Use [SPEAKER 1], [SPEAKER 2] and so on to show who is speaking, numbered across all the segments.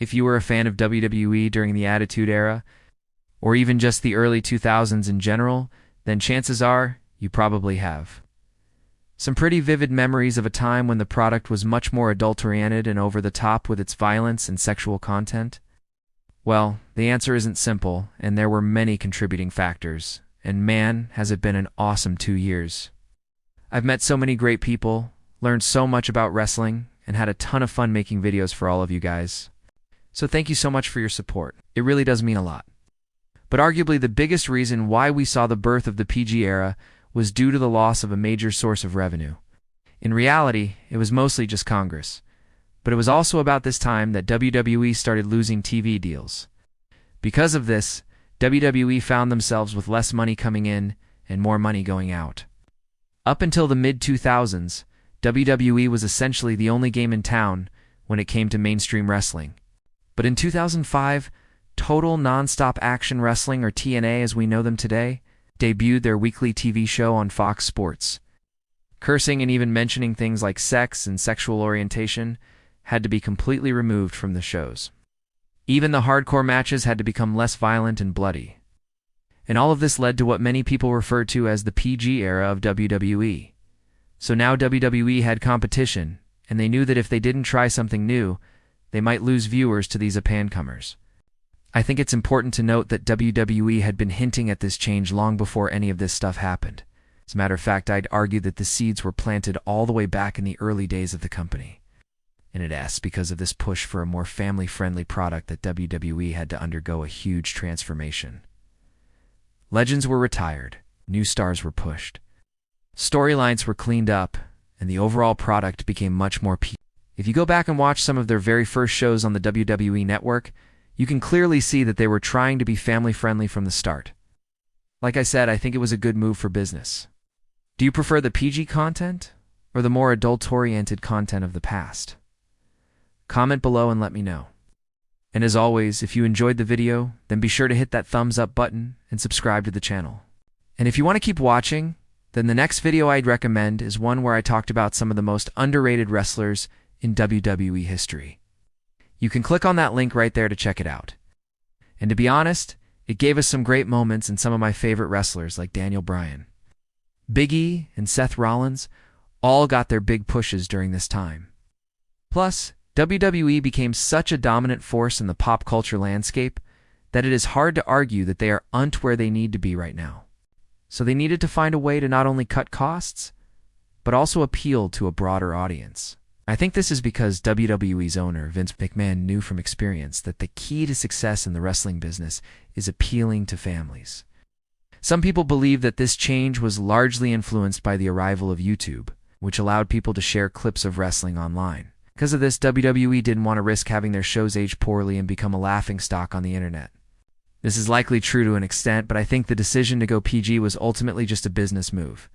[SPEAKER 1] If you were a fan of WWE during the Attitude Era, or even just the early 2000s in general, then chances are you probably have. Some pretty vivid memories of a time when the product was much more adult-oriented and over the top with its violence and sexual content? Well, the answer isn't simple, and there were many contributing factors, and man, has it been an awesome 2 years. I've met so many great people, learned so much about wrestling, and had a ton of fun making videos for all of you guys. So thank you so much for your support. It really does mean a lot. But arguably the biggest reason why we saw the birth of the PG era was due to the loss of a major source of revenue. In reality, it was mostly just Congress. But it was also about this time that WWE started losing TV deals. Because of this, WWE found themselves with less money coming in and more money going out. Up until the mid-2000s, WWE was essentially the only game in town when it came to mainstream wrestling. But in 2005, Total Nonstop Action Wrestling, or TNA as we know them today, debuted their weekly TV show on Fox Sports. Cursing and even mentioning things like sex and sexual orientation had to be completely removed from the shows. Even the hardcore matches had to become less violent and bloody. And all of this led to what many people refer to as the PG era of WWE. So now WWE had competition, and they knew that if they didn't try something new, they might lose viewers to these up-and-comers. I think it's important to note that WWE had been hinting at this change long before any of this stuff happened. As a matter of fact, I'd argue that the seeds were planted all the way back in the early days of the company. And it's because of this push for a more family-friendly product that WWE had to undergo a huge transformation. Legends were retired, new stars were pushed, storylines were cleaned up, and the overall product became much more PG. If you go back and watch some of their very first shows on the WWE Network, you can clearly see that they were trying to be family-friendly from the start. Like I said, I think it was a good move for business. Do you prefer the PG content or the more adult-oriented content of the past? Comment below and let me know. And as always, if you enjoyed the video, then be sure to hit that thumbs up button and subscribe to the channel. And if you want to keep watching, then the next video I'd recommend is one where I talked about some of the most underrated wrestlers in WWE history. You can click on that link right there to check it out. And to be honest, it gave us some great moments and some of my favorite wrestlers like Daniel Bryan. Big E and Seth Rollins all got their big pushes during this time. Plus, WWE became such a dominant force in the pop culture landscape that it is hard to argue that they aren't where they need to be right now. So they needed to find a way to not only cut costs, but also appeal to a broader audience. I think this is because WWE's owner, Vince McMahon, knew from experience that the key to success in the wrestling business is appealing to families. Some people believe that this change was largely influenced by the arrival of YouTube, which allowed people to share clips of wrestling online. Because of this, WWE didn't want to risk having their shows age poorly and become a laughingstock on the internet. This is likely true to an extent, but I think the decision to go PG was ultimately just a business move.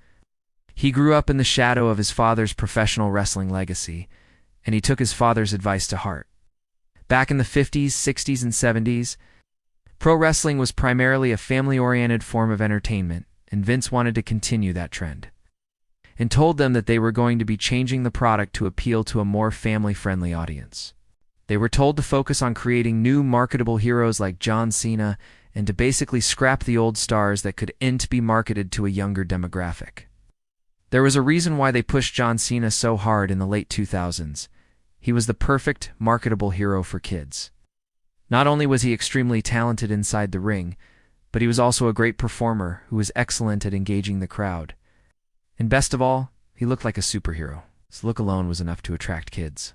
[SPEAKER 1] He grew up in the shadow of his father's professional wrestling legacy, and he took his father's advice to heart. Back in the 50s, 60s, and 70s, pro wrestling was primarily a family-oriented form of entertainment, and Vince wanted to continue that trend, and told them that they were going to be changing the product to appeal to a more family-friendly audience. They were told to focus on creating new marketable heroes like John Cena and to basically scrap the old stars that could be marketed to a younger demographic. There was a reason why they pushed John Cena so hard in the late 2000s. He was the perfect marketable hero for kids. Not only was he extremely talented inside the ring, but he was also a great performer who was excellent at engaging the crowd. And best of all, he looked like a superhero. His look alone was enough to attract kids.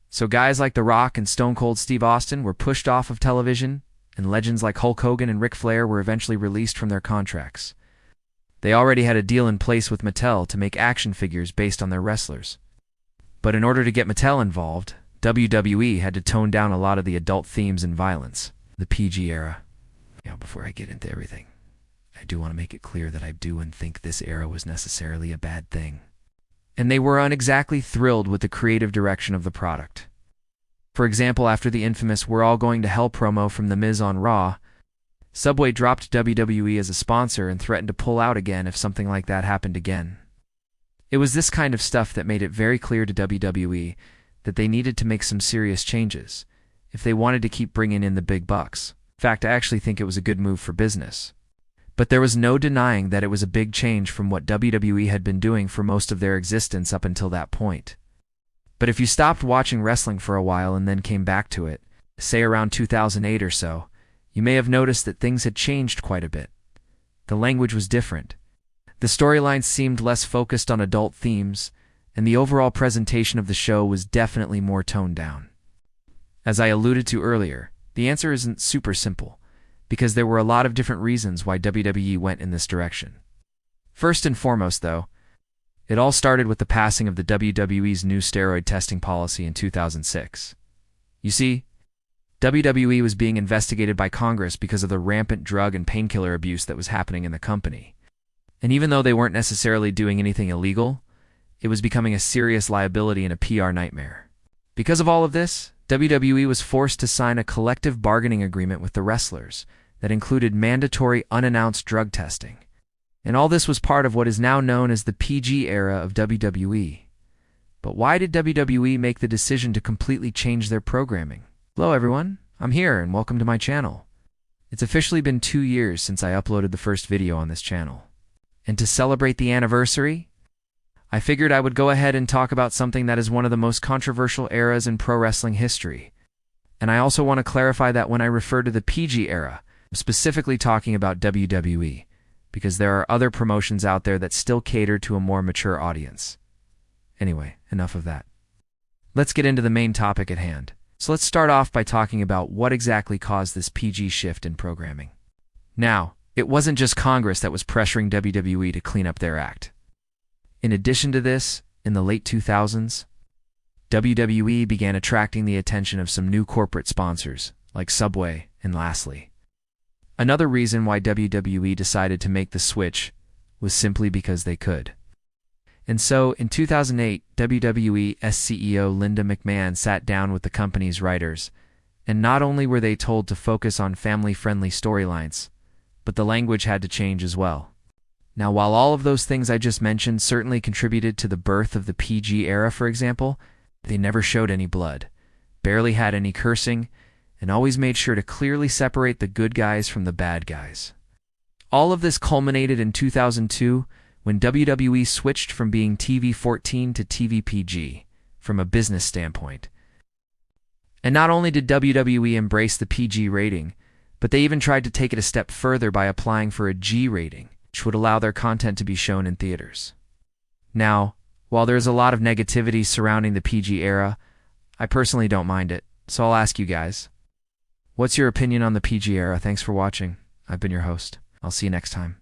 [SPEAKER 1] So guys like The Rock and Stone Cold Steve Austin were pushed off of television, and legends like Hulk Hogan and Ric Flair were eventually released from their contracts. They already had a deal in place with Mattel to make action figures based on their wrestlers. But in order to get Mattel involved, WWE had to tone down a lot of the adult themes and violence. The PG era. Before I get into everything, I do want to make it clear that I do and think this era was necessarily a bad thing. And they were exactly thrilled with the creative direction of the product. For example, after the infamous "We're all going to hell" promo from The Miz on Raw, Subway dropped WWE as a sponsor and threatened to pull out again if something like that happened again. It was this kind of stuff that made it very clear to WWE that they needed to make some serious changes, if they wanted to keep bringing in the big bucks. In fact, I actually think it was a good move for business. But there was no denying that it was a big change from what WWE had been doing for most of their existence up until that point. But if you stopped watching wrestling for a while and then came back to it, say around 2008 or so, you may have noticed that things had changed quite a bit. The language was different. The storylines seemed less focused on adult themes, and the overall presentation of the show was definitely more toned down. As I alluded to earlier, the answer isn't super simple, because there were a lot of different reasons why WWE went in this direction. First and foremost, though, it all started with the passing of the WWE's new steroid testing policy in 2006. You see, WWE was being investigated by Congress because of the rampant drug and painkiller abuse that was happening in the company. And even though they weren't necessarily doing anything illegal, it was becoming a serious liability and a PR nightmare. Because of all of this, WWE was forced to sign a collective bargaining agreement with the wrestlers that included mandatory unannounced drug testing. And all this was part of what is now known as the PG era of WWE. But why did WWE make the decision to completely change their programming? Hello everyone, I'm here and welcome to my channel. It's officially been 2 years since I uploaded the first video on this channel. And to celebrate the anniversary, I figured I would go ahead and talk about something that is one of the most controversial eras in pro wrestling history. And I also want to clarify that when I refer to the PG era, I'm specifically talking about WWE, because there are other promotions out there that still cater to a more mature audience. Anyway, enough of that. Let's get into the main topic at hand. So let's start off by talking about what exactly caused this PG shift in programming. Now, it wasn't just Congress that was pressuring WWE to clean up their act. In addition to this, in the late 2000s, WWE began attracting the attention of some new corporate sponsors, like Subway and Lastly. Another reason why WWE decided to make the switch was simply because they could. And so, in 2008, WWE's CEO Linda McMahon sat down with the company's writers, and not only were they told to focus on family-friendly storylines, but the language had to change as well. Now, while all of those things I just mentioned certainly contributed to the birth of the PG era, for example, they never showed any blood, barely had any cursing, and always made sure to clearly separate the good guys from the bad guys. All of this culminated in 2002 when WWE switched from being TV-14 to TV-PG from a business standpoint. And not only did WWE embrace the PG rating, but they even tried to take it a step further by applying for a G rating, which would allow their content to be shown in theaters. Now, while there's a lot of negativity surrounding the PG era, I personally don't mind it, so I'll ask you guys, what's your opinion on the PG era? Thanks for watching. I've been your host. I'll see you next time.